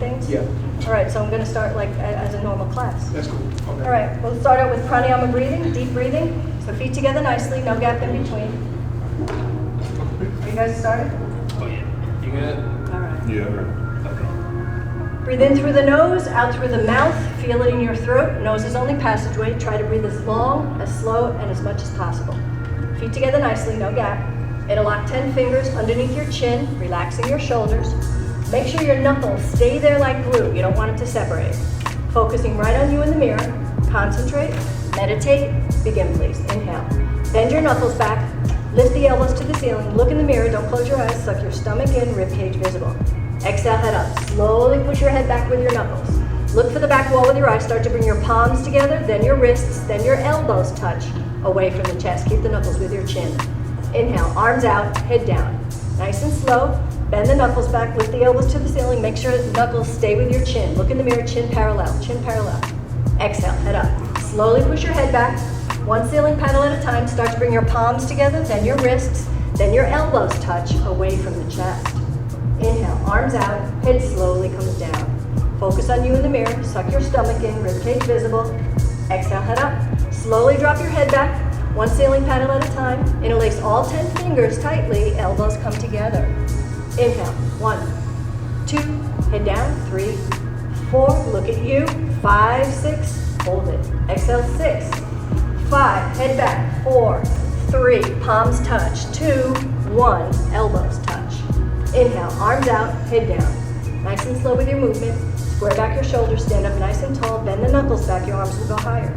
things? Yeah. All right, so I'm going to start like as a normal class. That's cool. Okay. All right, we'll start out with pranayama breathing, deep breathing. So feet together nicely, no gap in between. Are you guys started? Oh yeah. You good? All right. Yeah, right. Okay. Breathe in through the nose, out through the mouth. Feel it in your throat. Nose is only passageway. Try to breathe as long, as slow, and as much as possible. Feet together nicely, no gap. Interlock 10 fingers underneath your chin, relaxing your shoulders. Make sure your knuckles stay there like glue. You don't want them to separate. Focusing right on you in the mirror. Concentrate, meditate. Begin, please. Inhale. Bend your knuckles back. Lift the elbows to the ceiling. Look in the mirror. Don't close your eyes. Suck your stomach in, rib cage visible. Exhale, head up. Slowly push your head back with your knuckles. Look for the back wall with your eyes. Start to bring your palms together, then your wrists, then your elbows touch away from the chest. Keep the knuckles with your chin. Inhale, arms out, head down. Nice and slow. Bend the knuckles back, lift the elbows to the ceiling. Make sure the knuckles stay with your chin. Look in the mirror, chin parallel, chin parallel. Exhale, head up. Slowly push your head back. One ceiling panel at a time. Start to bring your palms together, then your wrists, then your elbows touch away from the chest. Inhale, arms out, head slowly comes down. Focus on you in the mirror, suck your stomach in, ribcage visible. Exhale, head up. Slowly drop your head back, one ceiling panel at a time. Interlace all 10 fingers tightly, elbows come together. Inhale, 1, 2, head down, 3, 4, look at you, 5, 6, hold it. Exhale, 6, 5, head back, 4, 3, palms touch, 2, 1, elbows touch. Inhale, arms out, head down. Nice and slow with your movement. Square back your shoulders, stand up nice and tall, bend the knuckles back, your arms will go higher.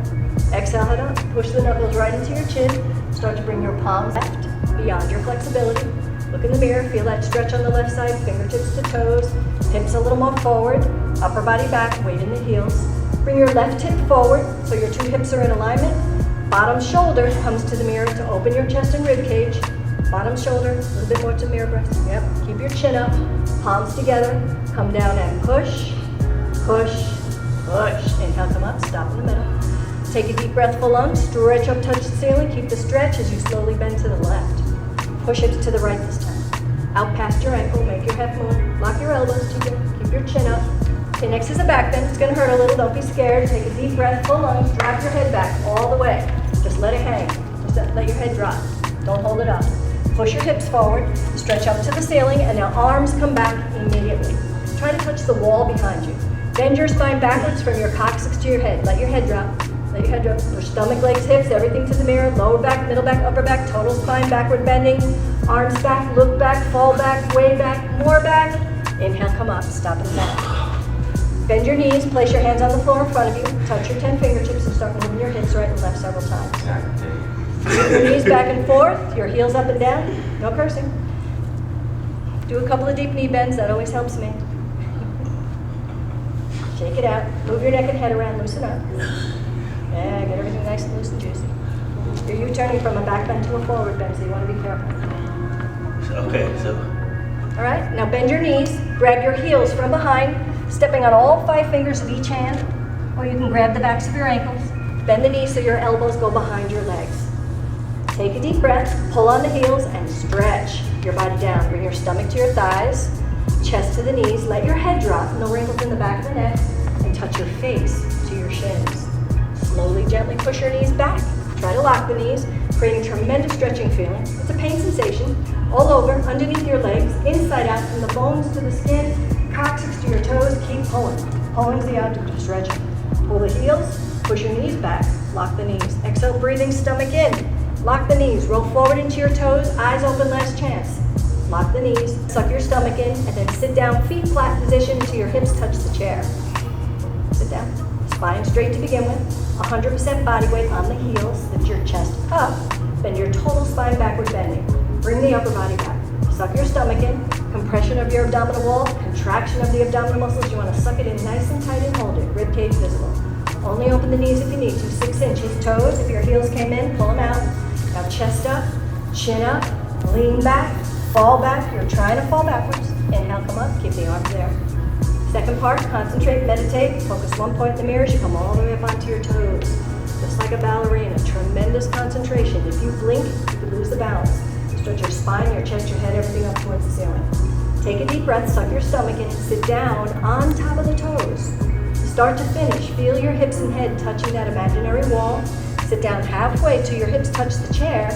Exhale, head up, push the knuckles right into your chin. Start to bring your palms left, beyond your flexibility. Look in the mirror, feel that stretch on the left side, fingertips to toes, hips a little more forward, upper body back, weight in the heels. Bring your left hip forward so your two hips are in alignment. Bottom shoulder comes to the mirror to open your chest and rib cage. Bottom shoulder, a little bit more to mirror breath. Yep, keep your chin up, palms together, come down and push, push, push. Inhale, come up, stop in the middle. Take a deep breath, full lung, stretch up, touch the ceiling. Keep the stretch as you slowly bend to the left. Push hips to the right this time. Out past your ankle, make your head move. Lock your elbows together, keep your chin up. Okay, next is a back bend. It's gonna hurt a little, don't be scared. Take a deep breath, full lungs, drop your head back all the way. Just let it hang, just let your head drop. Don't hold it up. Push your hips forward, stretch up to the ceiling, and now arms come back immediately. Try to touch the wall behind you. Bend your spine backwards from your coccyx to your head. Let your head drop. Let your head drop. Your stomach, legs, hips, everything to the mirror. Lower back, middle back, upper back, total spine, backward bending. Arms back, look back, fall back, way back, more back. Inhale, come up, stop and down. Bend your knees, place your hands on the floor in front of you. Touch your 10 fingertips and start moving your hips right and left several times. Move your knees back and forth, your heels up and down. No cursing. Do a couple of deep knee bends, that always helps me. Shake it out. Move your neck and head around, loosen up. Yeah, get everything nice and loose and juicy. You're U-turning from a back bend to a forward bend, so you want to be careful. Okay, so. All right, now bend your knees, grab your heels from behind, stepping on all 5 fingers of each hand, or you can grab the backs of your ankles. Bend the knees so your elbows go behind your legs. Take a deep breath, pull on the heels, and stretch your body down. Bring your stomach to your thighs, chest to the knees, let your head drop, no wrinkles in the back of the neck, and touch your face to your shins. Slowly, gently push your knees back. Try to lock the knees, creating tremendous stretching feeling. It's a pain sensation all over, underneath your legs, inside out, from the bones to the skin, coccyx to your toes. Keep pulling. Pulling's the object of stretching. Pull the heels, push your knees back, lock the knees. Exhale, breathing, stomach in. Lock the knees, roll forward into your toes, eyes open, last chance. Lock the knees, suck your stomach in, and then sit down, feet flat position until your hips touch the chair. Sit down, spine straight to begin with, 100% body weight on the heels, lift your chest up, bend your total spine backward bending. Bring the upper body back. Suck your stomach in, compression of your abdominal wall, contraction of the abdominal muscles. You want to suck it in nice and tight and hold it, rib cage visible. Only open the knees if you need to, 6 inches. Toes, if your heels came in, pull them out. Now chest up, chin up, lean back, fall back. You're trying to fall backwards. Inhale, come up, keep the arms there. Second part, concentrate, meditate. Focus one point in the mirror as you come all the way up onto your toes. Just like a ballerina, tremendous concentration. If you blink, you could lose the balance. Stretch your spine, your chest, your head, everything up towards the ceiling. Take a deep breath, suck your stomach in, and sit down on top of the toes. Start to finish, feel your hips and head touching that imaginary wall. Sit down halfway till your hips touch the chair.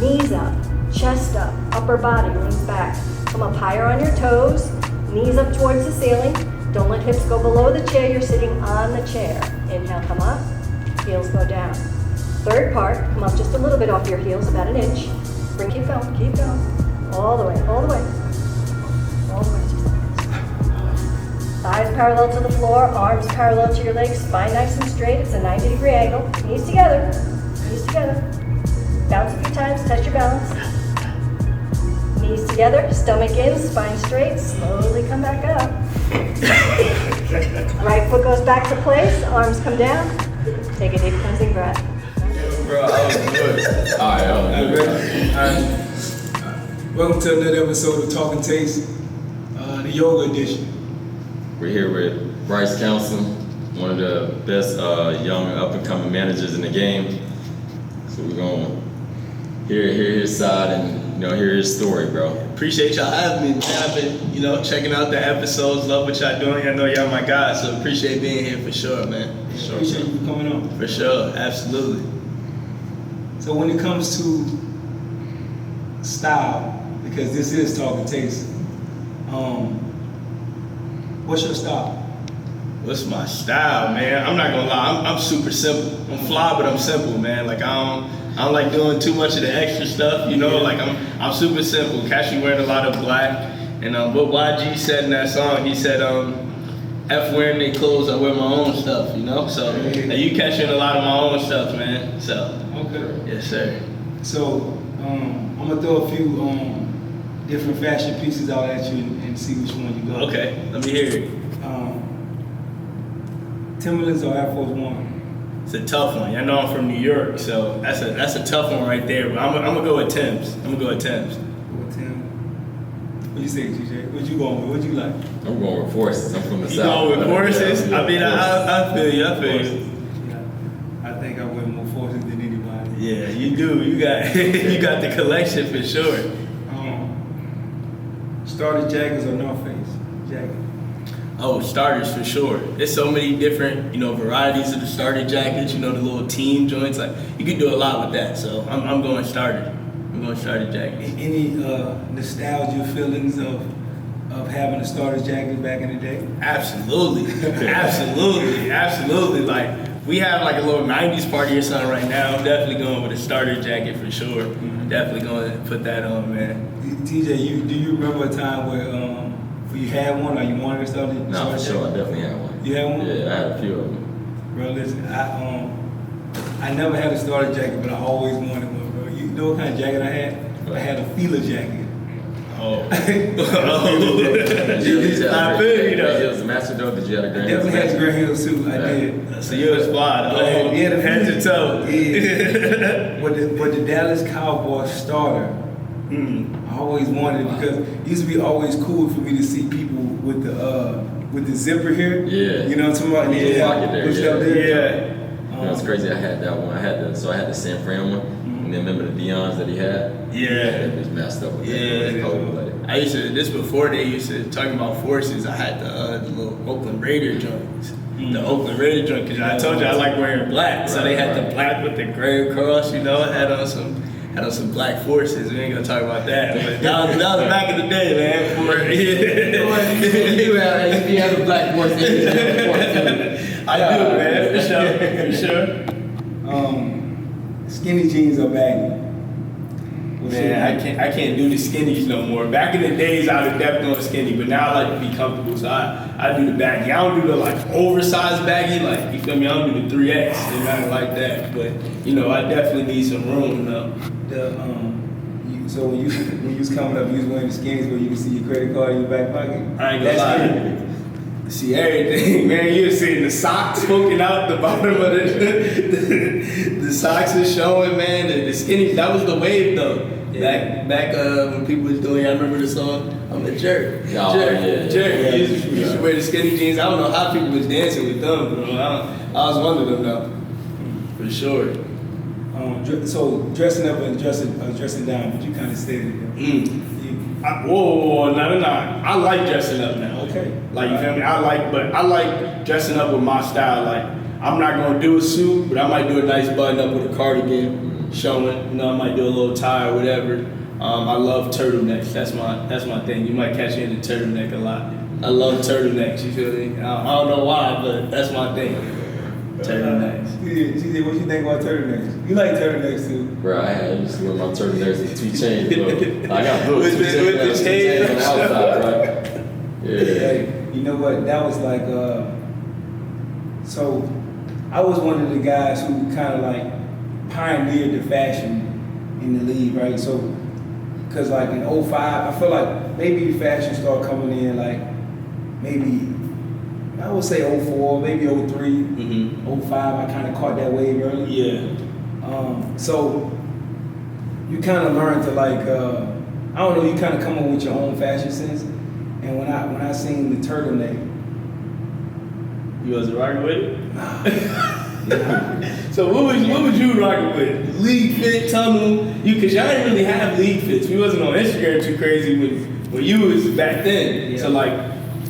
Knees up, chest up, upper body leans back. Come up higher on your toes, knees up towards the ceiling. Don't let hips go below the chair, you're sitting on the chair. Inhale, come up, heels go down. Third part, come up just a little bit off your heels, about an inch. Keep going. All the way. Thighs parallel to the floor, arms parallel to your legs, spine nice and straight. It's a 90-degree angle. Knees together. Bounce a few times, test your balance. Knees together, stomach in, spine straight. Slowly come back up. Right foot goes back to place, arms come down. Take a deep cleansing breath. Bro, I was good. All right. Welcome to another episode of TalkNTaste, the yoga edition. We're here with Bryce Council, one of the best young up-and-coming managers in the game. So we're gonna hear his side and hear his story, bro. Appreciate y'all having me, man. I've been, checking out the episodes, love what y'all doing. I know y'all my guys, so appreciate being here for sure, man. For sure. Appreciate you coming on. For sure, absolutely. So when it comes to style, because this is TalkNTaste, what's your style? What's my style, man? I'm not gonna lie, I'm super simple. I'm fly, but I'm simple, man. Like I don't like doing too much of the extra stuff, Like I'm super simple. Catch you wearing a lot of black, and what YG said in that song, he said, F wearing their clothes, I wear my own stuff, So now you catch you in a lot of my own stuff, man. So Okay. yes, sir. So I'm gonna throw a few different fashion pieces out at you and see which one you go. Okay, let me hear it. Timberlands or Air Force One? It's a tough one. I know I'm from New York, so that's a tough one right there. But I'm gonna go with Tim's. What you say, TJ? What you going with? What you like? I'm going with forces. I'm from the You south. going with forces? Yeah, I mean, I feel you. Yeah, I think I wear more forces than anybody. Yeah, you do. You got you got the collection for sure. Starter jackets or North Face jacket? Oh, starters for sure. There's so many different, varieties of the starter jackets. The little team joints. Like you can do a lot with that. So I'm going starter. I'm going starter jackets. Any nostalgia feelings of having a starter jacket back in the day? Absolutely. Absolutely. Like we have like a little 90s party or something right now. I'm definitely going with a starter jacket for sure. Mm-hmm. Definitely going to put that on, man. TJ, do you remember a time where you had one or you wanted to start? No, for sure. I definitely had one. You had one? Yeah, I had a few of them. Bro, listen, I never had a starter jacket, but I always wanted one, bro. You know what kind of jacket I had? I had a feeler jacket. Oh. Did you I feel you though. It was a master though. Did you have a Grand Hills? Definitely had the Grand Hills too. I did. So you was fly, though. Yeah, the head to toe. Yeah. But the Dallas Cowboys starter, I always wanted it because it used to be always cool for me to see people with the zipper here. Yeah. You know what I'm talking about? Yeah. Pocket there, Pushed yeah. up there. Yeah. It's crazy. I had that one. I had the San Fran one. And then remember the Dion's that he had? Yeah. It was messed up with Yeah. that. Cold-blooded. I used to, this before they used to, talking about forces, I had the little Oakland Raider joints. The Oakland Raider joint, because I told you I like wearing black. So they had the black with the gray across, I had on some black forces. We ain't gonna talk about that. But that was back in the day, man. You have a black horse. I do, man, for sure. Skinny jeans or baggy? Man, I can't do the skinnies no more. Back in the days, I would definitely go skinny, but now I like to be comfortable, so I do the baggy. I don't do the oversized baggy, you feel me? I don't do the 3X, and nothing like that. But I definitely need some room though. So when you was coming up, you was wearing the skinnies where you could see your credit card in your back pocket. I ain't gonna lie. See everything, man. You're seeing the socks poking out the bottom of the socks is showing, man. The skinny, that was the wave though. Yeah. Back when people was doing, I remember the song, I'm a jerk. Oh, jerk. Yeah. You used to wear the skinny jeans. I don't know how people was dancing with them, bro. I was one of them though. For sure. So dressing up and dressing down, but you kind of stated it. I Whoa, no. I like dressing up now. Okay. Like, you feel me? I like dressing up with my style. Like, I'm not gonna do a suit, but I might do a nice button up with a cardigan showing. You know, I might do a little tie or whatever. I love turtlenecks. That's my thing. You might catch me in the turtleneck a lot. I love turtlenecks. You feel me? I don't know why, but that's my thing. Turtlenecks. She said, what you think about turtlenecks? You like turtlenecks too? Bro, I used to wear my turtlenecks with 2 chains, bro. I got little With 2 the chains chains. on the outside, bro. Yeah. Hey, you know what? That was like, so I was one of the guys who kind of like pioneered the fashion in the league, right? So, cause like in 05, I feel like maybe fashion started coming in like maybe, I would say 04, maybe 03, 05, I kind of caught that wave early. Yeah. So you kind of learn to like, I don't know, you kind of come up with your own fashion sense. And when I seen the turtleneck, You wasn't rocking with it? So what was you rocking with? League fit, tunnel? Cause y'all didn't really have league fits. We wasn't on Instagram too crazy when you was back then. Yeah. So like,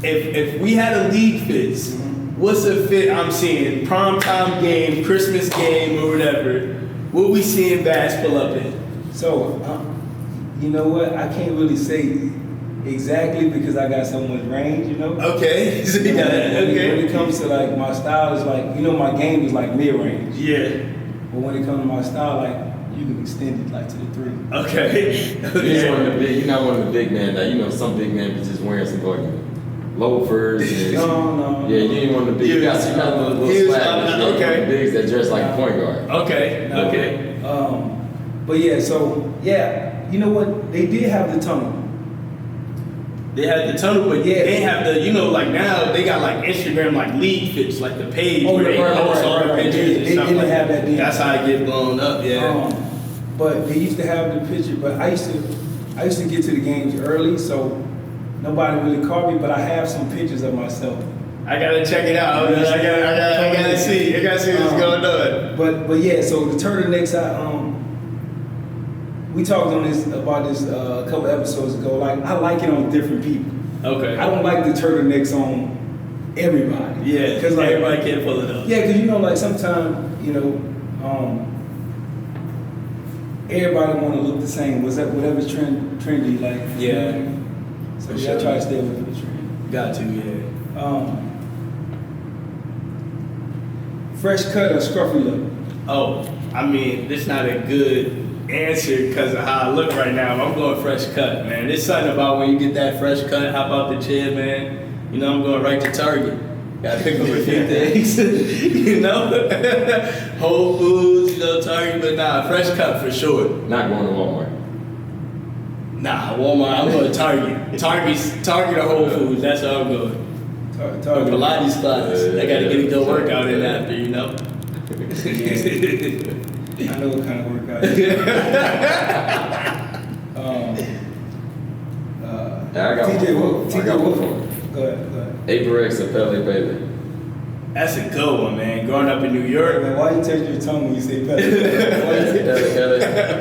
if we had a league fits, what's a fit I'm seeing? Primetime game, Christmas game, or whatever. What we seeing Bass pull up in? so you know what? I can't really say exactly because I got so much range, you know? Okay. So you got it. When Okay. it comes to like my style is like, you know, my game is like mid-range. Yeah. But when it comes to my style, like you can extend it like to the 3. Okay. You're not one of the big men that, you know, some big men be just wearing some like loafers and No. yeah, you ain't one of the big. You got a little He was- swag. okay. The bigs that dress like a point guard. Okay. No. Okay. But yeah, so yeah, you know what? They did have the tunnel. They had the tunnel, but Yeah. they have the, you know, like now they got like Instagram, like league fits, like the page Oh, where they right, post all the right. pictures They and stuff didn't like have that then. That's how I get blown up, yeah. But they used to have the picture, but I used to get to the games early, so nobody really caught me, but I have some pictures of myself. I gotta check it out. I gotta see what's going on. But yeah, so the turtlenecks, we talked about this a couple episodes ago. Like I like it on different people. Okay. I don't like the turtlenecks on everybody. Yeah, because like everybody can't pull it off. yeah, because you know, like sometimes you know, everybody want to look the same. Whatever's trendy, like you know what I mean? So For yeah, sure. I try to stay with the trend. Got to, yeah. Fresh cut or scruffy look? Oh, I mean, this not a good answer because of how I look right now. I'm going fresh cut, man. There's something about when you get that fresh cut, hop out the chair, man. You know, I'm going right to Target. Gotta pick up a few things, you know? Whole Foods, you know, Target, but nah, fresh cut for sure. Not going to Walmart. Nah, Walmart, I'm going to Target. Target or Whole Foods, that's how I'm going. Target. Pilates classes, I gotta get a good workout in after, you know? I know what kind of workout. Yeah, I got TJ, one. what? I got one. Go ahead. Aperex or Pele Pele. That's a good one, man. Growing up in New York, Man, why you touch your tongue when you say pet? Pele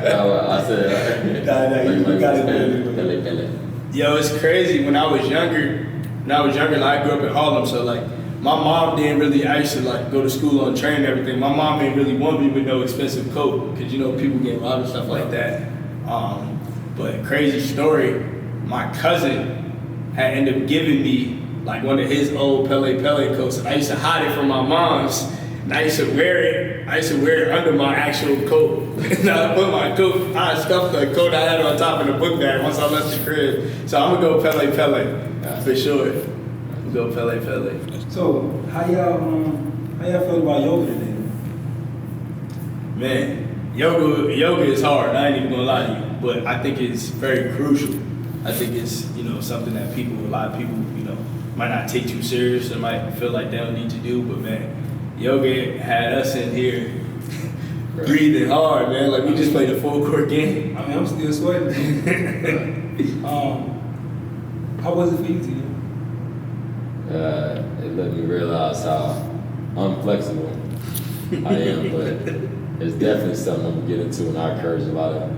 Pele. I said. Nah, you got it. Pele Pele. yo, it's crazy. When I was younger, like, I grew up in Harlem, so like my mom didn't really. I used to like go to school on train and everything. My mom didn't really want me with no expensive coat because you know people get robbed and stuff like that. But crazy story, my cousin had ended up giving me like one of his old Pele Pele coats. I used to hide it from my mom's. And I used to wear it. I used to wear it under my actual coat. And I put my coat. I stuffed the coat I had on top in the book bag once I left the crib. So I'm gonna go Pele Pele for sure. I'm gonna go Pele Pele. So how y'all feel about yoga today? Man, yoga is hard. I ain't even gonna lie to you, but I think it's very crucial. I think it's something that a lot of people might not take too serious or might feel like they don't need to do. But man, yoga had us in here breathing hard, man. Like we just played a full court game. I mean, I'm still sweating. How was it for you, TJ? It let me realize how unflexible I am, but it's definitely something I'm gonna get into, and I encourage a lot of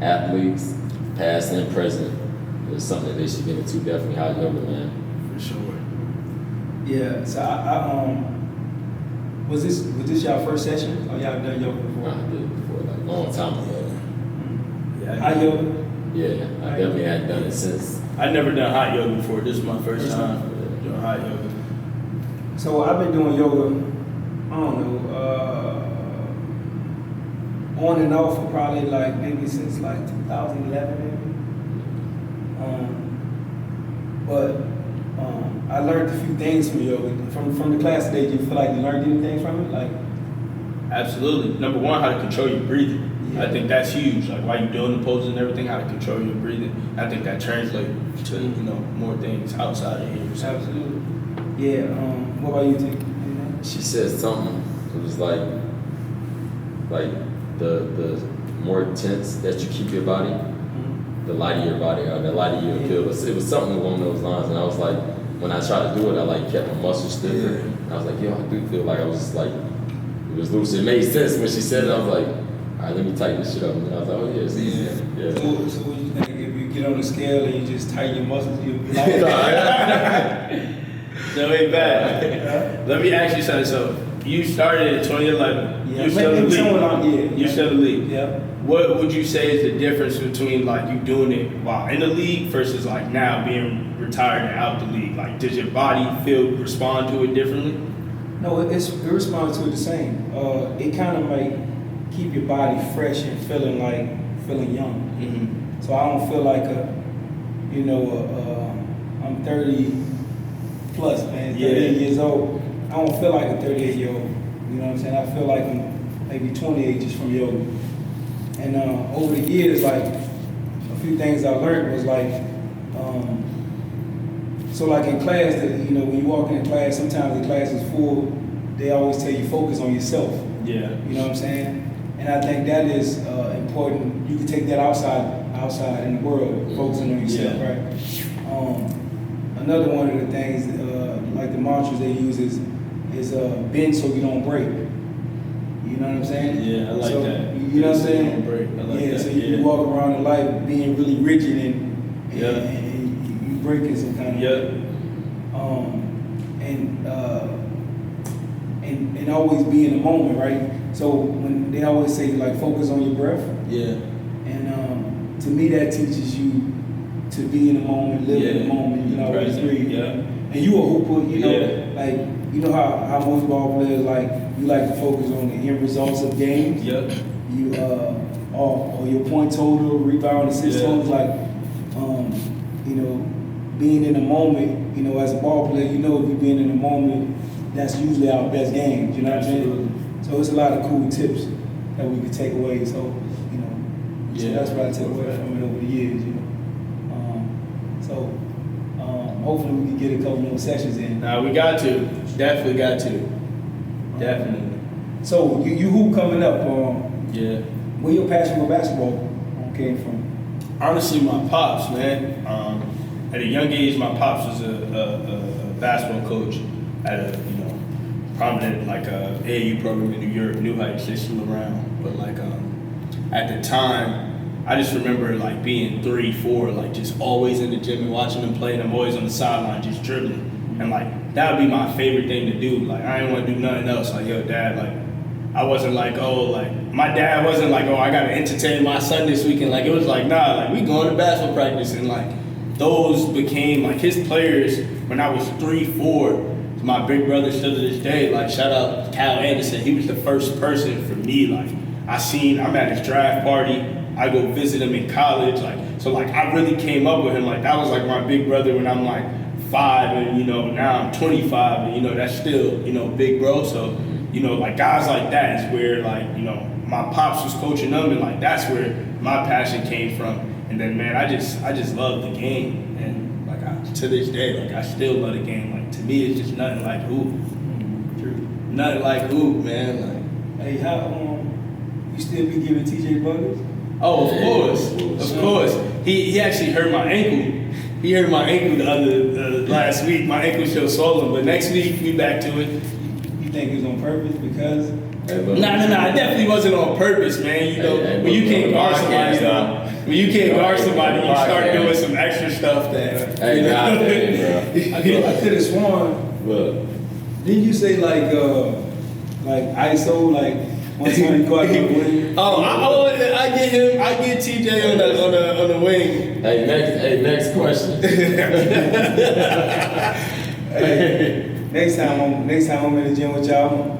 athletes, past and present, it's something that they should get into. Definitely hot yoga, man. For sure. Yeah. So I was this y'all first session or y'all done yoga before? I did it before, like a long time ago. Yeah. Hot yoga. Yeah, I definitely hadn't done it since. I'd never done hot yoga before. This is my first time doing hot yoga. So I've been doing yoga, I don't know, on and off for probably like maybe since like 2011 maybe. But I learned a few things from yoga. From the class today, do you feel like you learned anything from it? Like, Absolutely. Number one, how to control your breathing. Yeah. I think that's huge. Like while you're doing the poses and everything, how to control your breathing. I think that translates to more things outside of here. So. absolutely. Yeah. What about you, T? She said something. It was like the more tense that you keep your body, the lighter your body, or the lighter you feel. It was something along those lines, and I was like, when I tried to do it, I like kept my muscles stiffer. And I was like, yo, I do feel like I was just like, it was loose. It made sense when she said it. I was like, all right, let me tighten this shit up. And I was like, oh yeah, it's easy. Yeah. So what do you think? If you get on the scale and you just tighten your muscles, you'll be like, So ain't bad. Let me ask you something. So you started in 2011. Yeah, You're still in the league. yeah. You're still in the league. Yeah. What would you say is the difference between like you doing it while in the league versus like now being retired and out the league? Like, does your body respond to it differently? No, it responds to it the same. It kind of like keep your body fresh and feeling young. Mm-hmm. So I don't feel like I'm 30 plus, man, 38 years old. I don't feel like a 38-year-old. You know what I'm saying? I feel like I'm maybe 28 just from yoga. And over the years, like a few things I learned was like, so like in class, when you walk in class, sometimes the class is full. They always tell you focus on yourself. Yeah. You know what I'm saying? And I think that is important. You can take that outside in the world, focusing on yourself, right? Another one of the things, like the mantras they use is bend so you don't break. You know what I'm saying? Yeah, I like that. You know what I'm saying? Don't break. I like that. So you walk around in life being really rigid and you breaking some kind of way. And always be in the moment, right? So when they always say like focus on your breath. Yeah. And to me that teaches you to be in the moment, live in the moment, always breathe. Yeah. And you a hooper, like you know how most ball players you like to focus on the end results of games. Yep. You or your point total, rebound, assist totals, being in the moment, as a ball player, if you're being in the moment, that's usually our best games, you know what I'm saying? So it's a lot of cool tips that we could take away. So, so that's what I took away from it over the years, hopefully we can get a couple more sessions in. Nah, we got to. Definitely got to. Definitely. So you hoop coming up. Yeah. Where your passion for basketball came from? Honestly, my pops, man. At a young age, my pops was a basketball coach at a prominent AAU program in New York, New Heights. They're still around, but at the time, I just remember being 3, 4, just always in the gym and watching them play, and I'm always on the sideline just dribbling, and that would be my favorite thing to do. I didn't want to do nothing else. Yo, Dad, I wasn't my dad wasn't oh, I gotta entertain my son this weekend. It was nah, we going to basketball practice, and those became his players when I was 3, 4. My big brother still to this day, shout out Cal Anderson. He was the first person for me. I'm at his draft party. I go visit him in college. I really came up with him. That was my big brother when I'm 5, and now I'm 25, and that's still big bro. So guys like that is where my pops was coaching them, and that's where my passion came from. And then man, I just love the game, and to this day, I still love the game. To me, it's just nothing like hoop. True. Nothing like hoop, man. Hey, how you still be giving TJ buckets? Oh, of course. He actually hurt my ankle. He hurt my ankle the last week. My ankle still swollen, but next week we back to it. You think it was on purpose because? Hey, look. Nah. It definitely wasn't on purpose, man. You know, Hey, when you can't guard somebody, podcast, when you can't guard somebody, you start Podcast. doing some extra stuff that. Hey, you know? goddamn, I could have sworn. bro. Look. Didn't you say like ISO like one time you go out the wing? Oh, I get TJ on the wing. Hey, next question. Hey, next time I'm in the gym with y'all,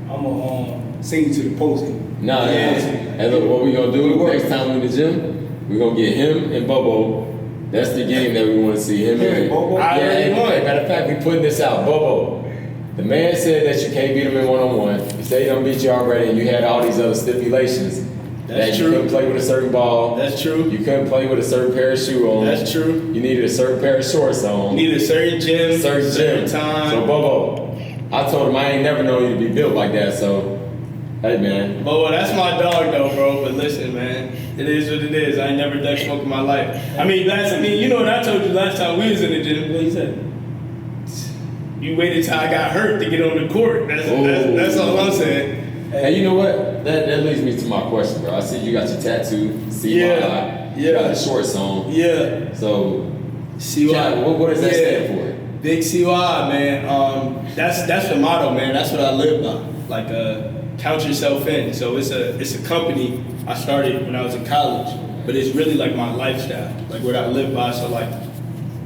I'm gonna send you to the post. Nah, hey, look, what we gonna do next time we in the gym? We gonna get him and Bobo. That's the game that we want to see him Him and Bobo? Yeah, I already hey, won. matter of fact, we putting this out. Bobo, the man said that you can't beat him in one-on-one. He said he don't beat you already, and you had all these other stipulations. That's that you true. couldn't play with a certain ball. That's true. You couldn't play with a certain pair of shoe on. That's true. You needed a certain pair of shorts on. Need a certain gym, certain time. So Bobo, I told him I ain't never known you to be built like that. So, hey man. Bobo, that's my dog though, bro. But listen, man, it is what it is. I ain't never done smoke in my life. I mean, you know what I told you last time we was in the gym. What you said? You waited till I got hurt to get on the court. That's all I'm saying. Hey, you know what? That leads me to my question, bro. I see you got your tattoo. See my eye. You got the shorts on. Yeah. So, CY. what does that stand for? Big CY, man. That's the motto, man. That's what I live by. Like, count yourself in. So it's a company I started when I was in college, but it's really like my lifestyle, like what I live by. So like,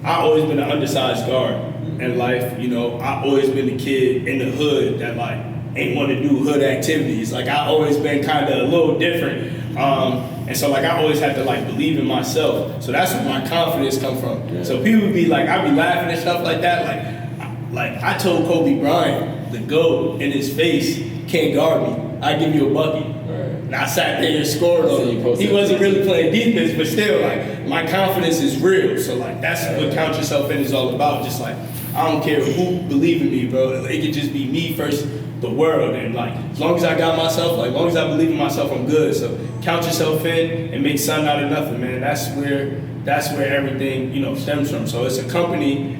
I always been an undersized guard in life. You know, I always been the kid in the hood that like ain't want to do hood activities. Like I always been kind of a little different. And so like I always had to like believe in myself. So that's where my confidence come from. Yeah. So people be like, I be laughing and stuff like that. Like I told Kobe Bryant, the GOAT, in his face, can't guard me. I give you a bucket. Right. And I sat there and scored on So you him. posted He wasn't really playing defense, but still, like, my confidence is real. So, like, that's what Count Yourself In is all about. Just like, I don't care who believe in me, bro. It could just be me versus the world. And, like, as long as I got myself, like, as long as I believe in myself, I'm good. So, count yourself in and make something out of nothing, man. That's where everything, you know, stems from. So, it's a company,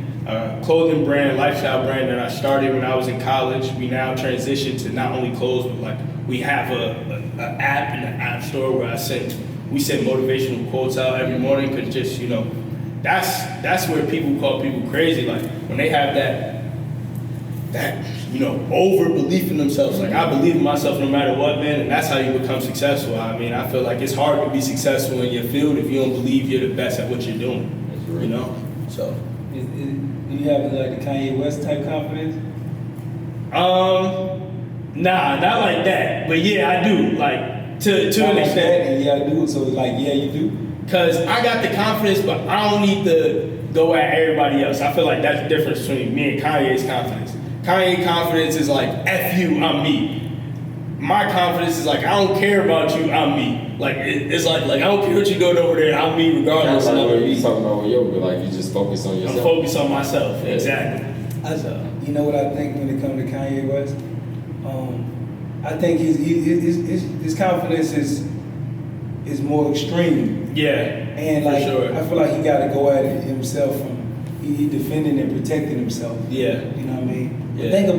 clothing brand, lifestyle brand that I started when I was in college. We now transitioned to not only clothes, but, like, we have a app in the app store where we send motivational quotes out every morning, because just, you know, that's where people call people crazy. Like when they have that you know, over belief in themselves. Like I believe in myself no matter what, man, and that's how you become successful. I mean, I feel like it's hard to be successful in your field if you don't believe you're the best at what you're doing. That's right. You know? So Do you have like the Kanye West type confidence? Nah, not like that. But yeah, I do. Like to Not an like extent. that, and yeah, I do. So it's like, yeah, you do. Cause I got the confidence, but I don't need to go at everybody else. I feel like that's the difference between me and Kanye's confidence. Kanye's confidence is like, F you, I'm me. My confidence is like, I don't care about you, I'm me. Like it's like I don't care what you're doing over there, I'm me regardless. Kind of like of what you me. talking about with yoga, like you just focus on I'm yourself. focused on myself. Yeah. Exactly. You know what I think when it comes to Kanye West? I think his confidence is more extreme. Yeah. And for like sure. I feel like he got to go at it himself. He defending and protecting himself. Yeah. You know what I mean? But Yeah. think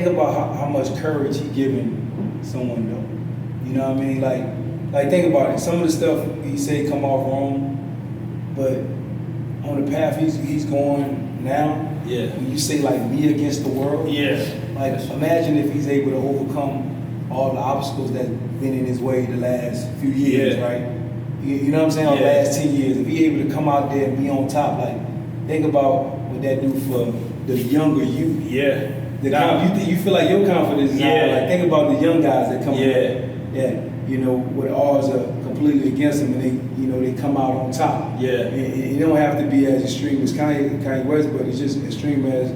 about how much courage he giving someone though. You know what I mean? Like think about it. Some of the stuff he said come off wrong, but on the path he's going now. Yeah. When you say like me against the world. Yeah. Like imagine if he's able to overcome all the obstacles that's been in his way the last few years, Yeah. right? You know what I'm saying? Or the Yeah. last 10 years. If he's able to come out there and be on top, like think about what that do for the younger you. Yeah. You feel like your confidence is high. Yeah. Like think about the young guys that come Yeah. yeah, you know, where the odds are completely against them and they come out on top. Yeah. It don't have to be as extreme as Kanye West, but it's just extreme as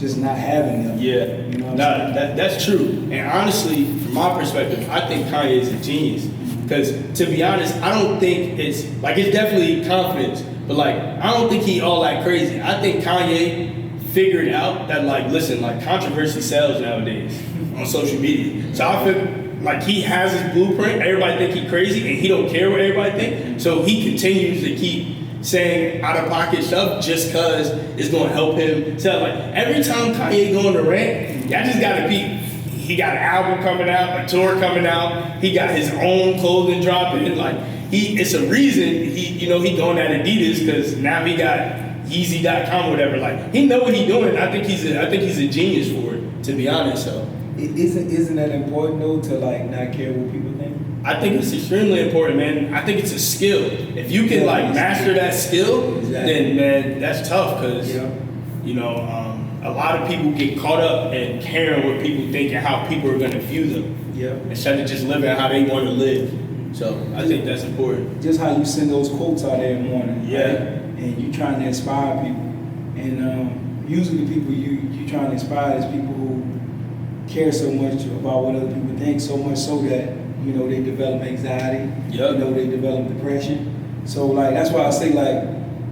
just not having them. Yeah, You know what I'm saying? that's true. And honestly, from my perspective, I think Kanye is a genius. Because to be honest, I don't think it's definitely confidence, but like I don't think he all that crazy. I think Kanye figured out that like, listen, like controversy sells nowadays on social media. So I feel like he has his blueprint. Everybody think he crazy, and he don't care what everybody think. So he continues to keep saying out of pocket stuff just cause it's gonna help him sell. Like every time Kanye go on the rant, y'all just gotta be. He got an album coming out, a tour coming out. He got his own clothing dropping. Like it's a reason he going at Adidas because now he got Yeezy.com, whatever. Like he know what he doing. I think he's a genius for it. To be honest, so Isn't that important though to like not care what people think? I think it's extremely important, man. I think it's a skill. If you can like master that skill, then man, that's tough because a lot of people get caught up in caring what people think and how people are going to view them. Yeah. Instead of just living how they want to live. So I think that's important. Just how you send those quotes out every morning. Yeah. Right? And you trying to inspire people. And usually the people you trying to inspire is people who care so much about what other people think, so much so that, they develop anxiety. Yep. They develop depression. So like that's why I say like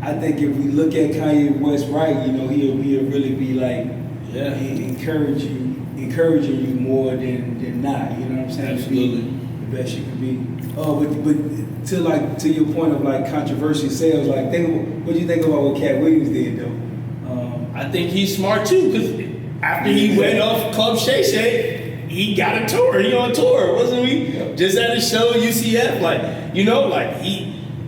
I think if we look at Kanye West right, he'll really be like encouraging you more than not. You know what I'm saying? Absolutely. To be the best you can be. But to your point of like controversial sales, like what do you think about what Cat Williams did though? I think he's smart too because after he went off Club Shay Shay, he got a tour. He on tour, wasn't he? Yep. Just at a show UCF,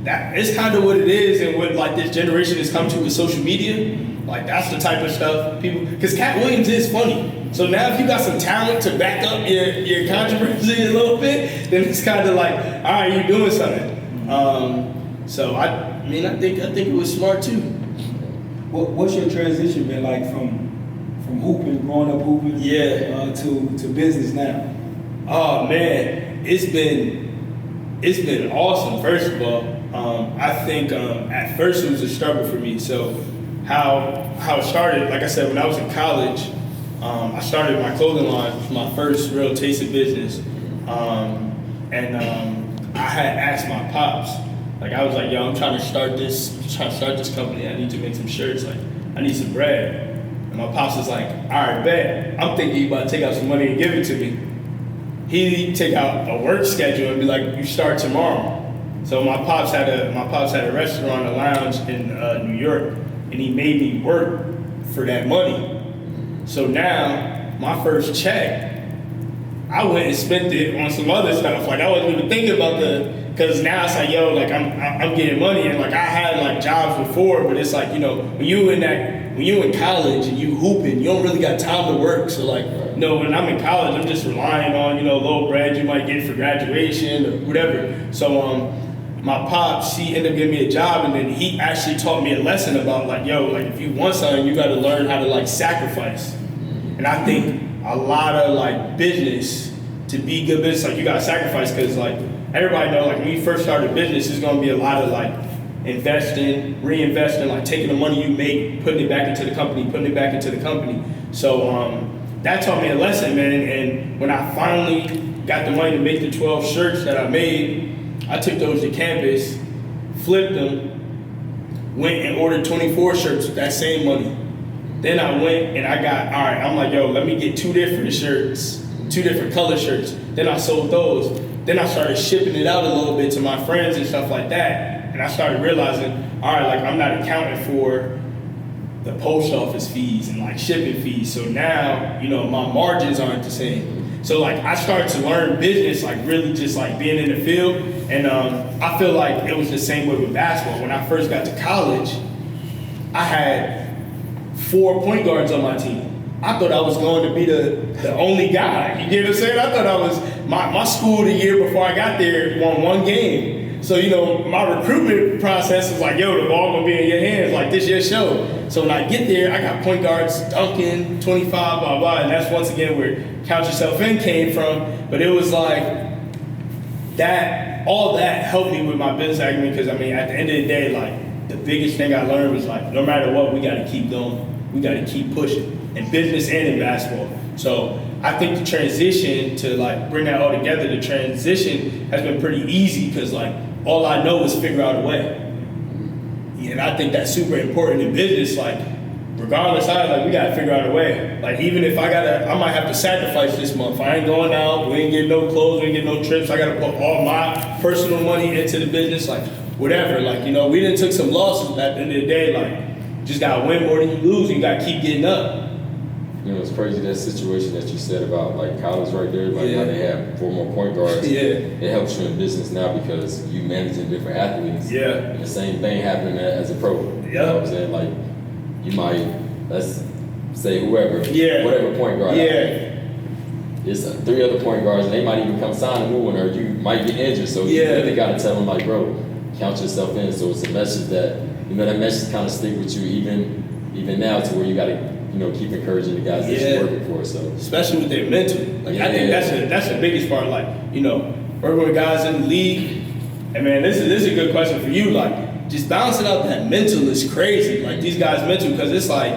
that it's kind of what it is, and what like this generation has come to with social media. Like that's the type of stuff people. Because Cat Williams is funny. So now if you got some talent to back up your controversy a little bit, then it's kind of like, all right, you're doing something. So I think it was smart too. What's your transition been like from hooping, growing up hooping, to business now? Oh man, it's been awesome. First of all, I think at first it was a struggle for me. So how it started, like I said, when I was in college, I started my clothing line, my first real taste of business, and I had asked my pops, like I was like, yo, I'm trying to start this company. I need to make some shirts. Like I need some bread. And my pops was like, all right, bet. I'm thinking you about to take out some money and give it to me. He'd take out a work schedule and be like, you start tomorrow. So my pops had a restaurant, a lounge in New York, and he made me work for that money. So now my first check, I went and spent it on some other stuff. Like I wasn't even thinking about because now it's like, yo, like I'm getting money, and like I had like jobs before, but it's like, when you in college and you hooping, you don't really got time to work. So like, when I'm in college, I'm just relying on, low bread you might get for graduation or whatever. So my pops, he ended up giving me a job, and then he actually taught me a lesson about like, yo, like if you want something, you got to learn how to like sacrifice. And I think a lot of like business, to be good business, like you got to sacrifice, because like everybody know, like when you first start a business, there's going to be a lot of like investing, reinvesting, like taking the money you make, putting it back into the company. So that taught me a lesson, man. And when I finally got the money to make the 12 shirts that I made, I took those to campus, flipped them, went and ordered 24 shirts with that same money. Then I went and I'm like, yo, let me get 2 different shirts, 2 different color shirts. Then I sold those. Then I started shipping it out a little bit to my friends and stuff like that. And I started realizing, all right, like I'm not accounting for the post office fees and like shipping fees. So now, my margins aren't the same. So like I started to learn business, like really just like being in the field. And I feel like it was the same way with basketball. When I first got to college, I had 4 point guards on my team. I thought I was going to be the only guy. You get what I'm saying? I thought I was, my school the year before I got there won 1 game. So, my recruitment process was like, yo, the ball gonna be in your hands, like this your show. So when I get there, I got point guards, Duncan, 25, blah, blah, and that's once again where Count Yourself In came from. But it was like, all that helped me with my business acumen, because at the end of the day, like, the biggest thing I learned was like, no matter what, we gotta keep going. We gotta keep pushing, in business and in basketball. So I think the transition to like bring that all together, the transition has been pretty easy, because like, all I know is figure out a way. And I think that's super important in business. Like, regardless, we gotta figure out a way. Like, even if I might have to sacrifice this month. I ain't going out, we ain't getting no clothes, we ain't getting no trips. I gotta put all my personal money into the business. Like, whatever. Like, you know, we done took some losses, but at the end of the day, like, just gotta win more than you lose, and you gotta keep getting up. You know, it's crazy that situation that you said about like college right there, like how they have 4 more point guards. Yeah. It helps you in business now because you managing different athletes. Yeah. And the same thing happening as a pro. You know what I'm saying? Like, you might, let's say whoever, whatever point guard. Yeah. It's 3 other point guards, and they might even come sign a new one, or you might get injured. So you really got to tell them, like, bro, count yourself in. So it's a message that, you know, that message kind of stick with you even now, to where you got to, you know, keep encouraging the guys that you're working for. So especially with their mental, like I think that's the biggest part. Like, you know, working with guys in the league, and man, this is a good question for you. Like, just balancing out that mental is crazy. Like, these guys' mental, because it's like,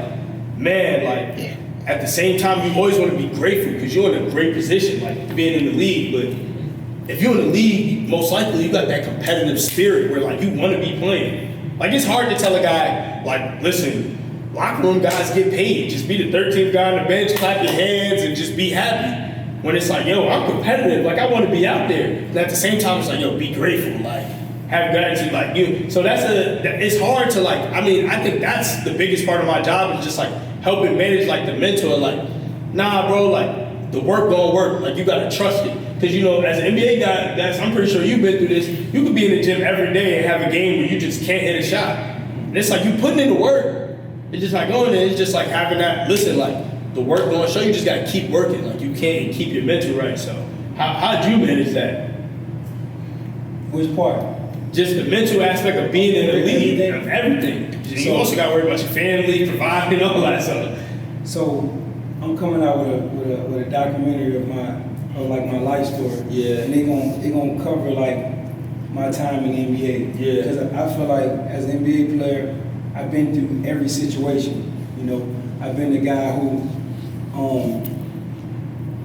man, like. At the same time, you always want to be grateful because you're in a great position, like being in the league. But if you're in the league, most likely you got that competitive spirit where like you want to be playing. Like, it's hard to tell a guy, like, listen, locker room guys get paid. Just be the 13th guy on the bench, clap your hands, and just be happy. When it's like, yo, I'm competitive, like I want to be out there. And at the same time, it's like, yo, be grateful, like have gratitude, like you. So it's hard to like. I mean, I think that's the biggest part of my job is just like helping manage like the mental, like, nah, bro, like the work gonna work. Like, you gotta trust it. Because, you know, as an NBA guy, I'm pretty sure you've been through this, you could be in the gym every day and have a game where you just can't hit a shot. And it's like you putting in the work. It's just like going there, it's just like having that, listen, like the work gonna show, you just gotta keep working. Like, you can't keep your mental right. So how'd you manage that? Which part? Just the mental aspect of being in the league, of everything. You also got to worry about your family, providing, all that stuff. So I'm coming out with a documentary of my life story. Yeah. And they gonna cover like my time in the NBA. Yeah. Because I feel like as an NBA player, I've been through every situation. You know, I've been the guy who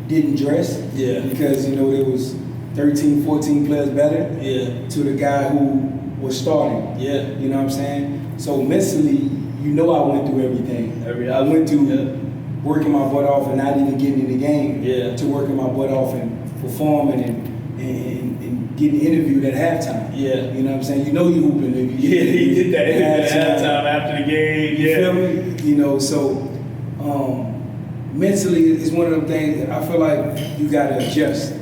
didn't dress. Yeah. Because, you know, there was 13, 14 players better. Yeah. To the guy who was starting. Yeah. You know what I'm saying? So mentally, you know, I went through everything. I went through working my butt off and not even getting in the game. Yeah. To working my butt off and performing and getting interviewed at halftime. Yeah. You know what I'm saying? You know you hooping if you he did that at halftime after the game. You feel me? You know, so mentally, it's one of them things that I feel like you got to adjust.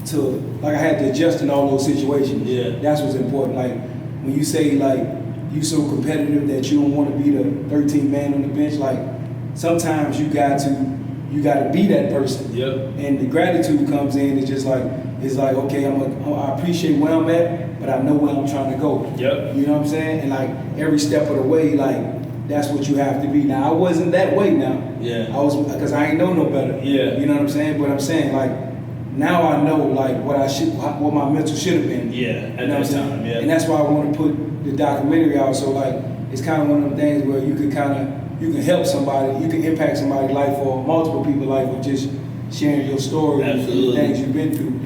To, like, I had to adjust in all those situations. Yeah. That's what's important. Like, when you say, like, you so competitive that you don't want to be the 13th man on the bench, like, sometimes you got to be that person. Yep. And the gratitude comes in, it's like, okay, I appreciate where I'm at, but I know where I'm trying to go. Yep. You know what I'm saying? And like, every step of the way, like, that's what you have to be. Now, I wasn't that way now. Yeah. Because I ain't know no better. Yeah. You know what I'm saying? But I'm saying, like, now I know like what my mental should have been. Yeah, at you know that time, yeah. And that's why I want to put the documentary out. So like, it's kind of one of them things where you can help somebody, you can impact somebody's life or multiple people's life with just sharing your story and the things you've been through.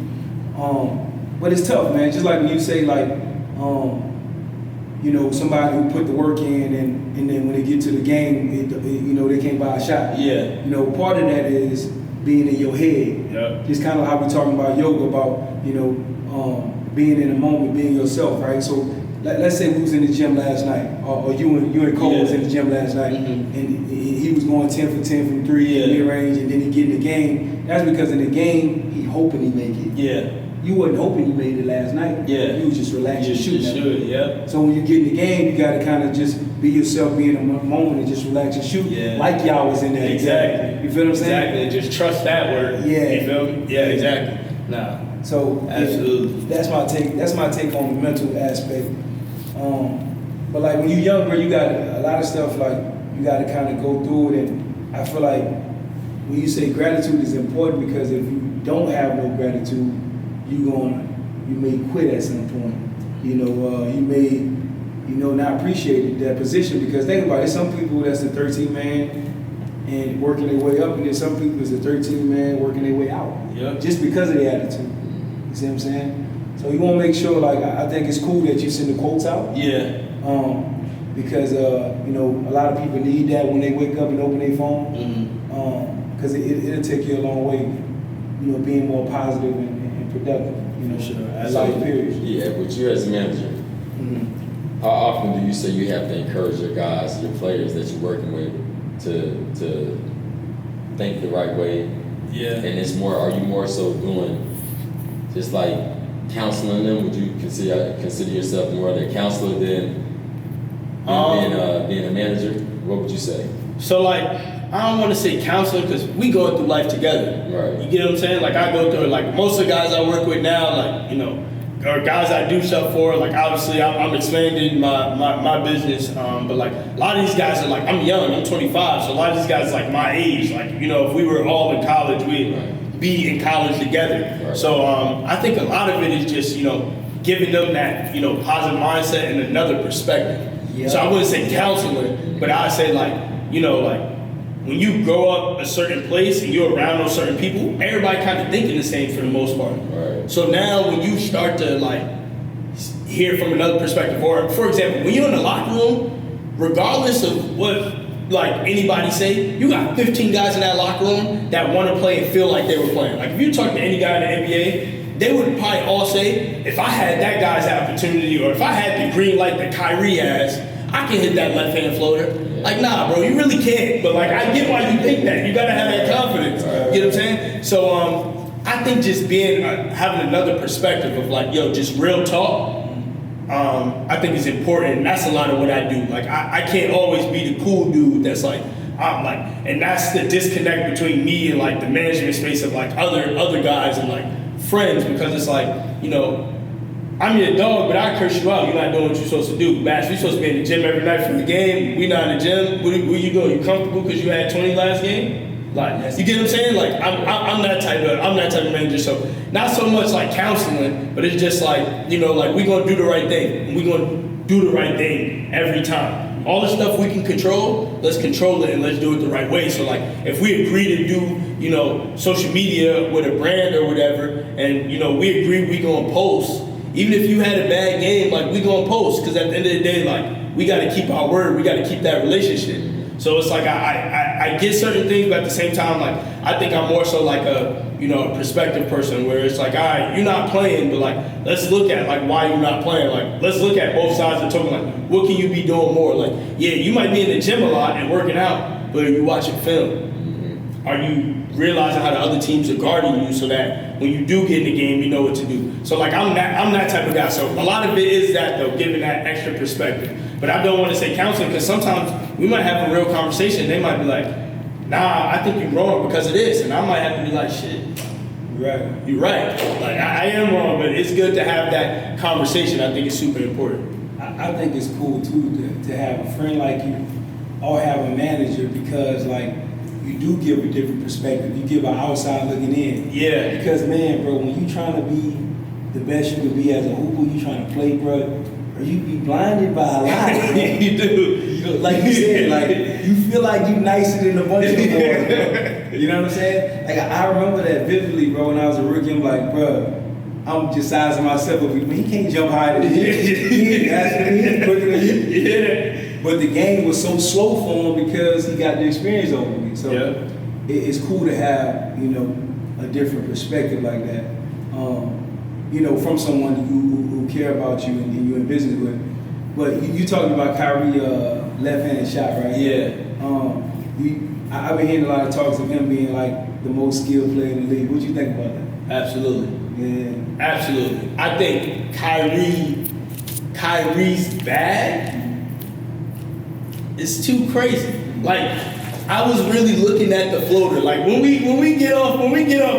But it's tough, man. Just like when you say like, you know, somebody who put the work in and then when they get to the game, you know, they can't buy a shot. Yeah. You know, part of that is being in your head. Yep. Just kind of how we're talking about yoga, about, you know, being in the moment, being yourself, right? So let's say we was in the gym last night, or you and Cole was in the gym last night, and he was going 10 for 10 from 3 mid-range, and then he get in the game. That's because in the game, he hoping he make it. Yeah. You wasn't hoping you made it last night. Yeah. You was just relaxing, shooting. Yeah. So when you get in the game, you got to kind of just be yourself, be in the moment, and just relax and shoot. Yeah. Like y'all was in there. Exactly. You feel what I'm saying? Exactly. And just trust that word. Yeah. You feel me? Yeah. Exactly. Nah. So absolutely. Yeah, that's my take on the mental aspect. But like when you're young, bro, you got a lot of stuff like you got to kind of go through it, and I feel like when you say gratitude is important because if you don't have no gratitude, you may quit at some point. You know, you may, not appreciate that position because think about it, some people that's the 13th man and working their way up, and then some people is the 13th man working their way out. Yep. Just because of the attitude. You see what I'm saying? So you want to make sure, like, I think it's cool that you send the quotes out. Yeah. Because a lot of people need that when they wake up and open their phone. Because it'll take you a long way. Being more positive and productive. Sure. Life period. Yeah, but you as a manager, How often do you say you have to encourage your guys, your players that you're working with, to think the right way? Yeah. And it's more. Are you more so doing just like counseling them? Would you consider yourself more of a counselor than being a manager? What would you say? So like, I don't want to say counselor because we go through life together. Right. You get what I'm saying? Like I go through it. Like most of the guys I work with now, like or guys I do stuff for. Like obviously I'm expanding my business. But like a lot of these guys are like, I'm young. I'm 25. So a lot of these guys are like my age. Like if we were all in college, we'd be in college together. Right. So I think a lot of it is just giving them that positive mindset and another perspective. Yeah. So I wouldn't say counseling, but I'd say like when you grow up a certain place and you're around those certain people, everybody kind of thinking the same for the most part. Right. So now when you start to like hear from another perspective, or for example, when you're in the locker room, regardless of what like anybody say, you got 15 guys in that locker room that want to play and feel like they were playing. Like if you talk to any guy in the NBA, they would probably all say, if I had that guy's opportunity, or if I had the green light that Kyrie has, I can hit that left-hand floater. Like, nah, bro, you really can't. But like, I get why you think that. You gotta have that confidence. You know what I'm saying? So I think just being having another perspective of like, just real talk. I think is important, and that's a lot of what I do. Like, I can't always be the cool dude that's like, I'm like, and that's the disconnect between me and like the management space of like other guys and like friends, because it's like, I'm your dog, but I curse you out. You're not doing what you're supposed to do. Bass, we supposed to be in the gym every night for the game. We not in the gym. Where you go? You comfortable because you had 20 last game? Like, you get what I'm saying? Like, I'm that type of manager. So not so much like counseling, but it's just like, like we gonna do the right thing. And we gonna do the right thing every time. All the stuff we can control, let's control it and let's do it the right way. So like, if we agree to do, social media with a brand or whatever, and we agree we gonna post. Even if you had a bad game, like we gonna post, because at the end of the day, like we gotta keep our word, we gotta keep that relationship. So it's like I get certain things, but at the same time, like I think I'm more so like a a perspective person, where it's like, all right, you're not playing, but like let's look at like why you're not playing. Like let's look at both sides of the token. Like what can you be doing more? Like you might be in the gym a lot and working out, but are you watching film? Are you realizing how the other teams are guarding you so that when you do get in the game, you know what to do? So like I'm that type of guy. So a lot of it is that though, giving that extra perspective. But I don't want to say counseling, because sometimes we might have a real conversation. They might be like, nah, I think you're wrong because of this. And I might have to be like, shit, you're right. Like I am wrong, but it's good to have that conversation. I think it's super important. I think it's cool too to have a friend like you or have a manager, because like you do give a different perspective. You give an outside looking in. Yeah. Because man, bro, when you trying to be the best you can be as a hooper, you trying to play, bro, or you be blinded by a lot. You do. Like you said, like you feel like you nicer than a bunch of boys, bro. You know what I'm saying? Like I remember that vividly, bro. When I was a rookie, I'm like, bro, I'm just sizing myself up. He can't jump higher than you. He's quicker than you. Yeah. But the game was so slow for him because he got the experience over me. So it's cool to have, a different perspective like that. From someone who care about you and you're in business with. But you talking about Kyrie left-handed shot, right? Yeah. I've been hearing a lot of talks of him being like the most skilled player in the league. What do you think about that? Absolutely. Yeah. Absolutely. I think Kyrie's bag is too crazy. Like, I was really looking at the floater. Like when we get off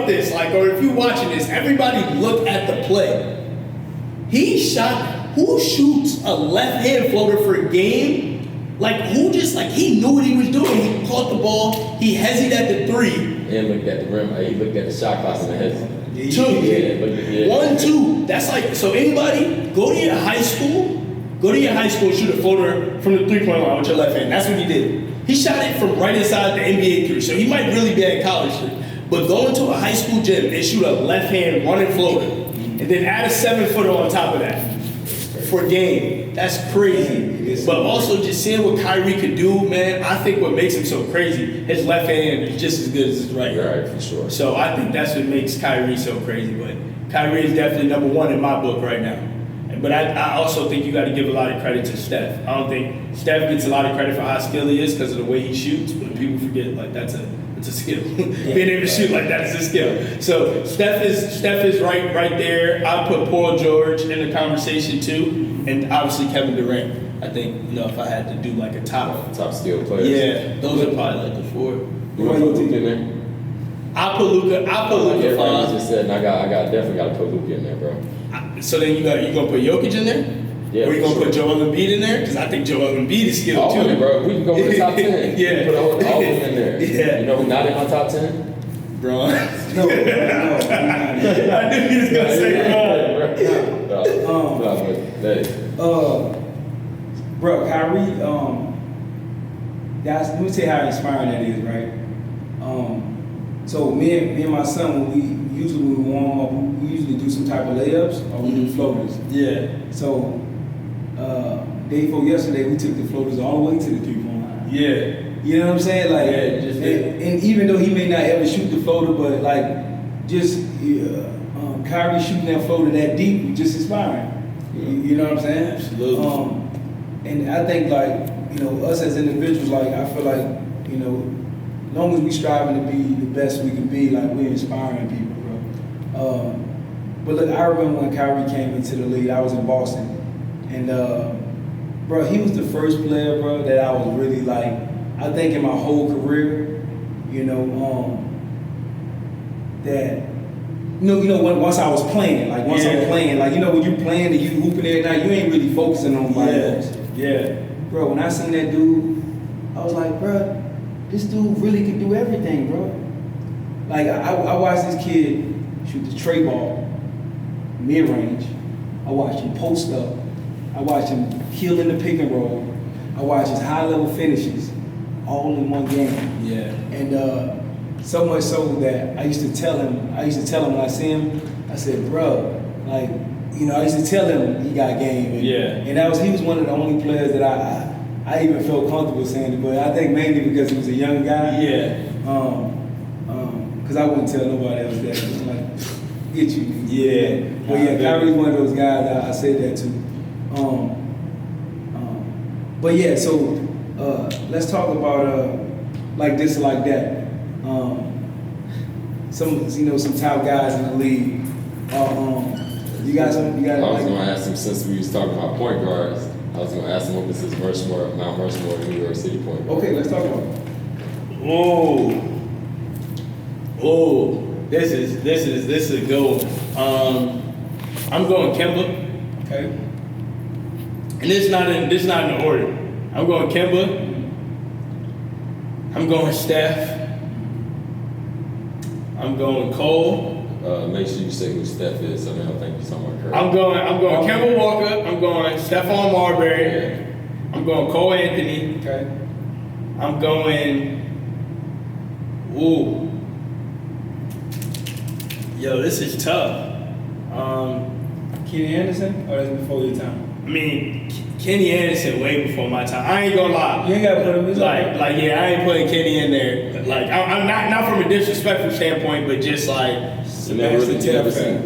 this, like, or if you're watching this, everybody look at the play. He shot. Who shoots a left-hand floater for a game? Like who just like he knew what he was doing. He caught the ball. He hesitated at the three. And looked at the rim. He looked at the shot clock and hesitated. Two. 1, 2. That's like, so anybody go to your high school and shoot a floater from the three-point line with your left hand. That's what he did. He shot it from right inside the NBA three. So he might really be at college three. But go into a high school gym and shoot a left hand running floater. And then add a 7-footer on top of that for a game. That's crazy. But also just seeing what Kyrie could do, man, I think what makes him so crazy, his left hand is just as good as his right. Right, for sure. So I think that's what makes Kyrie so crazy. But Kyrie is definitely number one in my book right now. But I also think you got to give a lot of credit to Steph. I don't think Steph gets a lot of credit for how skilled he is because of the way he shoots, but people forget like it's a skill. Being able to shoot like that is a skill. So Steph is right there. I put Paul George in the conversation too, and obviously Kevin Durant. I think if I had to do like a top skill players. Yeah, those are probably like the four. You want to put Luka in there? I put Luka Like five. just said, and I definitely got to put Luka in there, bro. So then you gonna put Jokic in there? Yeah. Or you gonna put Joel Embiid in there? Because I think Joel Embiid is skilled All too. of it, bro. We can go with the top 10. Yeah. We can put all of them in there. Yeah. You know who's not in my top 10? Bro. No. I knew he was gonna say bro. Bro, Kyrie, let me tell you how inspiring that is, right? So me and my son, when we warm up, we usually do some type of layups or we do floaters. Yeah. So day before yesterday, we took the floaters all the way to the 3-point line. Yeah. You know what I'm saying? Like, Yeah, just and even though he may not ever shoot the floater, but like, just Kyrie shooting that floater that deep was just inspiring. You know what I'm saying? Absolutely. And I think like, us as individuals, like I feel like, as long as we striving to be the best we can be, like we're inspiring people, bro. But look, I remember when Kyrie came into the league, I was in Boston, and bro, he was the first player, bro, that I was really like, I think in my whole career, that once I was playing, like once I'm playing, like when you playing and you hooping every night, you ain't really focusing on nobody else. Yeah. Bro, when I seen that dude, I was like, bro, this dude really could do everything, bro. Like I watched this kid shoot the tray ball, mid range. I watched him post up. I watched him kill in the pick and roll. I watched his high level finishes, all in one game. Yeah. And so much so that I used to tell him when I see him, I said, bro, like, I used to tell him he got game. And, and he was one of the only players that I even felt comfortable saying it, but I think mainly because he was a young guy. Yeah. Because I wouldn't tell nobody else that. It was like, get you. Yeah. But yeah, Kyrie's one of those guys I said that to. But yeah, so let's talk about like this or like that. Some top guys in the league. You got some. I was gonna ask him, since we was talking about point guards, I was gonna ask him what was his Mount Rushmore New York City point guard. Okay, let's talk about it. This is a good one. I'm going Kemba. Okay. And this not in order. I'm going Kemba. I'm going Steph. I'm going Cole. Make sure you say who Steph is, so I don't think you're talking about Curry. I'm going Kemba Walker. I'm going Stephon Marbury. Yeah. I'm going Cole Anthony. Okay. I'm going. Ooh. Yo, this is tough. Kenny Anderson, or that's before your time? I mean, Kenny Anderson way before my time. I ain't gonna lie. You ain't gotta put him in. I ain't putting Kenny in there. Like, I'm not from a disrespectful standpoint, but just like, Sebastian Telfair.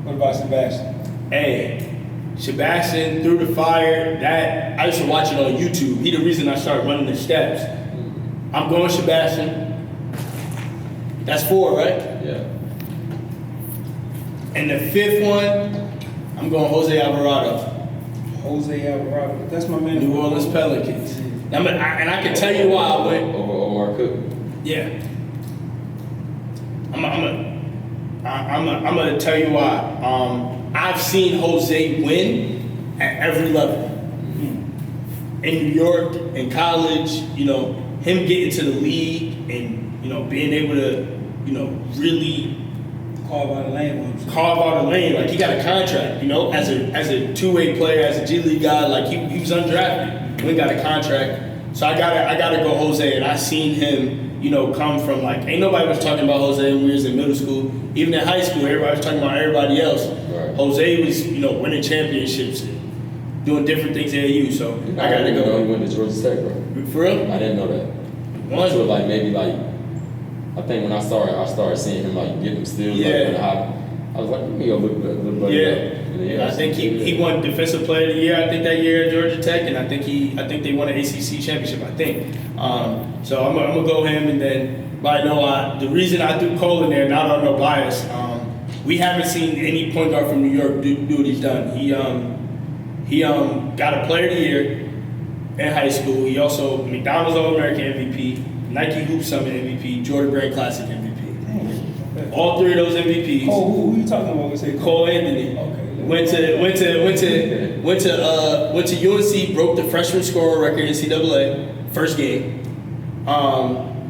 What about Sebastian? hey, Sebastian through the fire. That I used to watch it on YouTube. He the reason I started running the steps. I'm going Sebastian. That's 4, right? Yeah. And the 5th one, I'm going Jose Alvarado. Jose Alvarado. That's my man. New Orleans Pelicans. And I can tell you why I went. Over Omar Cook. Yeah. I'm gonna tell you why. I've seen Jose win at every level. In New York, in college, him getting to the league and being able to, really Carve out a lane. carve out a lane. Like, he got a contract, as a two-way player, as a G League guy. Like, he was undrafted. We got a contract. So I gotta go Jose. And I seen him, come from, like, ain't nobody was talking about Jose when we was in middle school. Even in high school, everybody was talking about everybody else. Right. Jose was, winning championships and doing different things at AU. So I gotta He go. went to Georgia Tech, bro. For real? I didn't know that. One. So maybe I think when I started seeing him getting them steals, Yeah. I was like, let me go look buddy Yeah, up. I think he won Defensive Player of the Year. I think that year at Georgia Tech, and I think they won an ACC championship. I think. So I'm gonna go him, and then but I know the reason I threw Cole in there, not on no bias. We haven't seen any point guard from New York do what he's done. He got a Player of the Year in high school. He also McDonald's All-American MVP, Nike Hoop Summit MVP, Jordan Brand Classic MVP. Dang. All three of those MVPs. Cole, who you talking about? We say Cole Anthony. Okay. Went to UNC, broke the freshman scorer record in NCAA first game.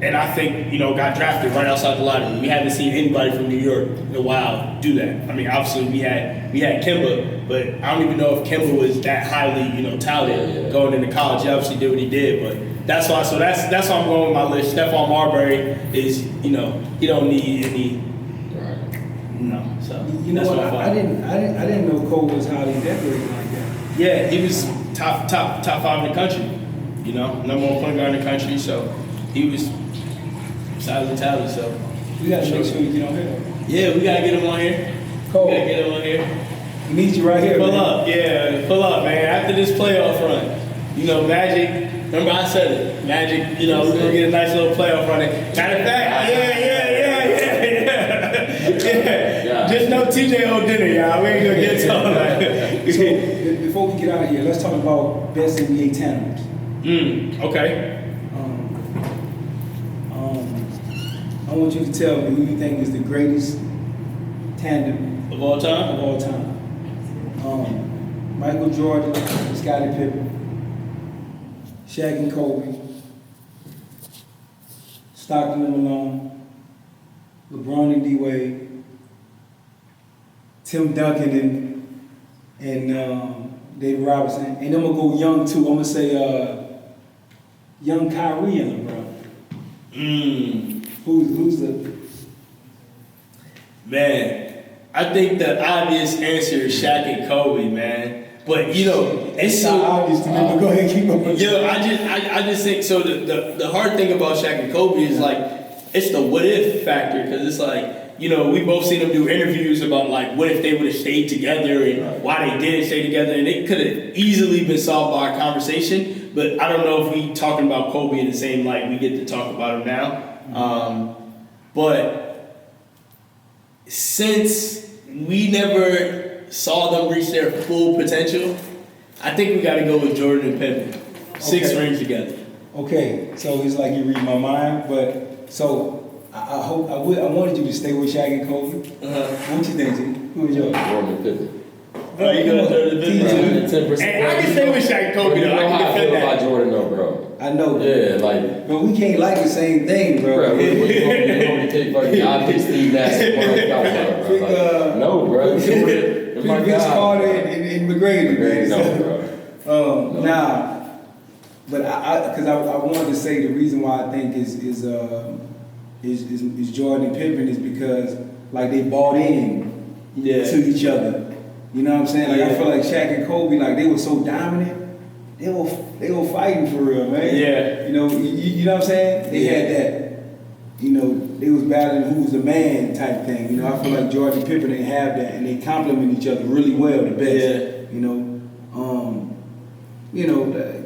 And I think, got drafted right outside the lottery. We haven't seen anybody from New York in a while do that. I mean, obviously we had Kemba, but I don't even know if Kemba was that highly, touted going into college. He obviously did what he did, but that's why. So that's why I'm going with my list. Stephon Marbury is, he don't need any. So You know that's what? my I five. didn't know Cole was highly decorated like that. Yeah, he was top 5 in the country. Number one point guard in the country. So he was highly touted. So We gotta make sure you get on here. yeah, we gotta get him on here. Cole, We gotta get him on here. we need you right here. Pull man. up, yeah, pull up, man. After this playoff run, Magic. Remember I said it, Magic. We're gonna get a nice little playoff run. Matter of fact, yeah. Just no TJ on dinner, y'all. We ain't gonna get to all that. So, before we get out of here, let's talk about best NBA tandems. Okay. I want you to tell me who you think is the greatest tandem Of all time? of all time. Michael Jordan, Scottie Pippen, Shaq and Kobe, Stockton and Malone, LeBron and D-Wade, Tim Duncan and David Robinson. And I'm gonna go young too. I'm gonna say young Kyrie and LeBron. Who's the Man, I think the obvious answer is Shaq and Kobe, man. But it's so obvious to me, but go ahead, keep up. I just think so. The hard thing about Shaq and Kobe is like it's the what if factor because it's like we both seen them do interviews about like what if they would have stayed together and why they didn't stay together and it could have easily been solved by a conversation. But I don't know if we talking about Kobe in the same light we get to talk about him now. But since we never saw them reach their full potential, I think we got to go with Jordan and Pippen. 6 rings together. Okay, so it's like you read my mind, but so I wanted you to stay with Shaq and Kobe. What you think, G? Who is yours? Jordan and Pippen. Oh, you gonna throw the Pippen? 10%. Hey, I can stay with Shaq and Kobe You though. know I how can I feel defend about that. Jordan though, bro. I know. Yeah, like, But we can't like the same thing, bro. bro, you want me to take fucking, I pick Steve Nash and Mark Gallo, bro. Like, no, bro. Jordan, my Vince God. Carter and McGrady, man. No, bro. No. Nah, but I wanted to say the reason why I think is Jordan and Pippen is because like they bought in to each other. You know what I'm saying? Like I feel like Shaq and Kobe, like they were so dominant. They were fighting for real, man. Yeah. You know what I'm saying? They had that. They was battling who was the man type thing. I feel like Jordan and Pippen they have that, and they complement each other really well, the best. Yeah.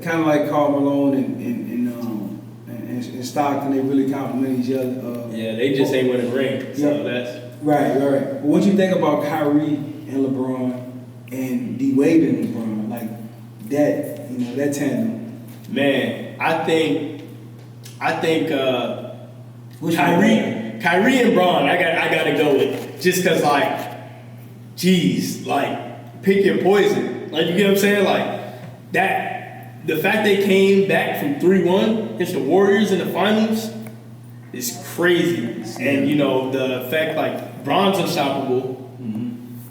Kind of like Karl Malone and Stockton, they really complement each other. Yeah, they just ain't winning rings. So that's right. But what you think about Kyrie and LeBron and D-Wade and LeBron, like that? That tandem. Man, I think Which Kyrie and Braun, I gotta go with just cause like, geez, like pick your poison. Like you get what I'm saying? Like that the fact they came back from 3-1 against the Warriors in the finals is crazy. And the fact like Braun's unstoppable.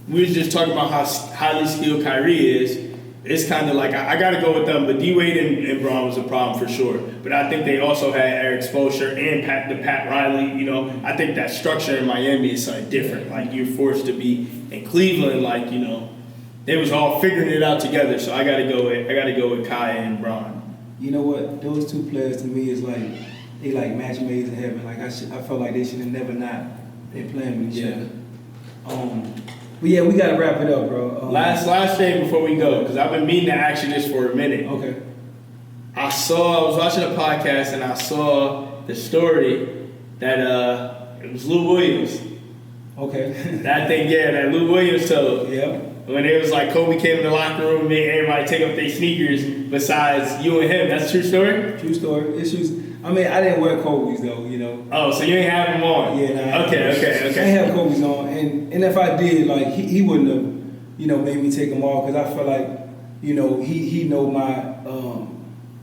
We was just talking about how highly skilled Kyrie is. It's kind of like, I got to go with them, but D-Wade and Braun was a problem for sure. But I think they also had Eric Spoelstra and Pat Riley. I think that structure in Miami is something different. Like, you're forced to be in Cleveland, like, they was all figuring it out together. So I got to go with Kai and Braun. You know what? Those two players to me is like, they like match made in heaven. Like, I felt like they should have never not been playing with each other. But yeah, we gotta wrap it up, bro. Last thing before we go, because I've been meaning to ask you this for a minute. Okay. I was watching a podcast and I saw the story that it was Lou Williams. Okay. that Lou Williams told. Yeah. When it was like Kobe came in the locker room and made everybody take off their sneakers besides you and him. That's a true story? True story. I mean, I didn't wear Kobe's though, you know. Oh, so you ain't have them on? Yeah, nah, Okay. I didn't have Kobe's on, and if I did, like he wouldn't have, you know, made me take them off because I feel like, you know, he know my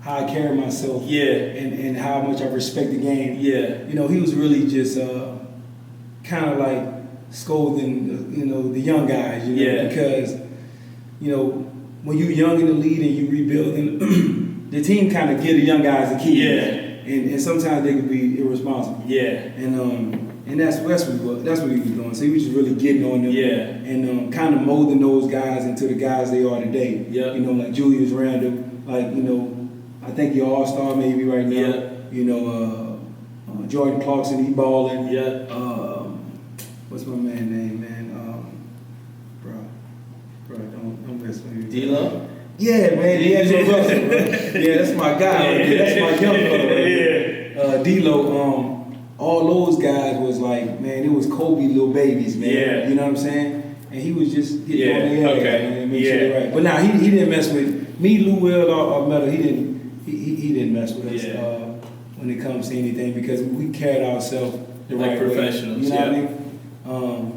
how I carry myself. Yeah. And how much I respect the game. Yeah. You know, he was really just kind of like scolding, you know, the young guys, you know, Yeah. because, you know, when you're young in the lead and you rebuilding, the team kind of give the young guys a key. Yeah. And sometimes they can be irresponsible. Yeah. And that's what he was doing. So he was just really getting on them. Yeah. And kind of molding those guys into the guys they are today. Yeah. You know, like Julius Randle, like, you know, I think you're all-star maybe right now. Yeah. You know, Jordan Clarkson, he balling. Yeah. What's my man name, man? Bro, don't mess with me. D-Lo? Yeah, man, D'Angelo Russell, bro. Yeah, that's my guy right there. That's my young brother right there. D-Lo, all those guys was like, man, it was Kobe little babies, man. Yeah. You know what I'm saying? And he was just getting on their ass, okay. man, and make sure they're right. But nah, he didn't mess with me, Lou Will, or Metal. He didn't mess with us when it comes to anything because we carried ourselves the like right professionals, way. You know what I mean?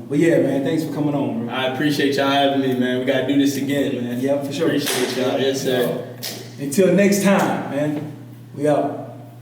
But yeah, man, thanks for coming on, bro. I appreciate y'all having me, man. We gotta do this again, man. Yep, for sure. Appreciate y'all. Yes, sir. Until next time, man. We out.